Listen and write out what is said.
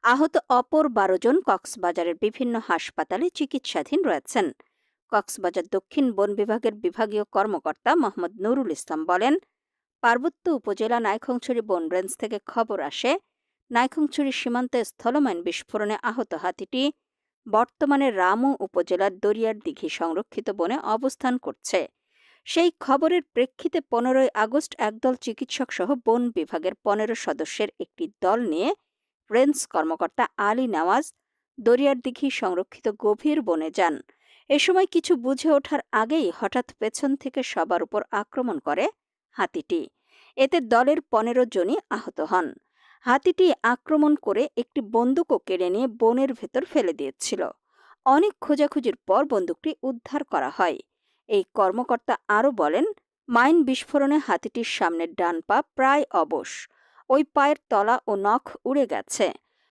আহত অপর ১২ জন কক্সবাজারের বিভিন্ন হাসপাতালে চিকিৎসাধীন রয়েছেন। কক্সবাজার দক্ষিণ বন বিভাগের বিভাগীয় কর্মকর্তা মোহাম্মদ নুরুল ইসলাম বলেন, পার্বত্য উপজেলা নাইক্ষ্যংছড়ি বন রেঞ্জ থেকে খবর আসে নাইক্ষ্যংছড়ি সীমান্তে স্থলমাইন বিস্ফোরণে আহত হাতিটি বর্তমানে রামু উপজেলার দরিয়ার দিঘি সংরক্ষিত বনে অবস্থান করছে। সেই খবরের প্রেক্ষিতে ১৫ই আগস্ট একদল চিকিৎসক সহ বন বিভাগের ১৫ সদস্যের একটি দল নিয়ে রেঞ্জ কর্মকর্তা আলী নওয়াজ দরিয়ার দিঘি সংরক্ষিত গভীর বনে যান। এ সময় কিছু বুঝে ওঠার আগেই হঠাৎ পেছন থেকে সবার উপর আক্রমণ করে হাতিটি। এতে দলের ১৫ জনই আহত হন। হাতিটি আক্রমণ করে একটি বন্দুকও কেড়ে নিয়ে বনের ভেতর ফেলে দিয়েছিল। অনেক খোঁজাখুঁজির পর বন্দুকটি উদ্ধার করা হয়। এই কর্মকর্তা আরও বলেন, মাইন বিস্ফোরণে হাতিটির সামনের ডান পা প্রায় অবশ। ওই পায়ের তলা ও নখ উড়ে গেছে।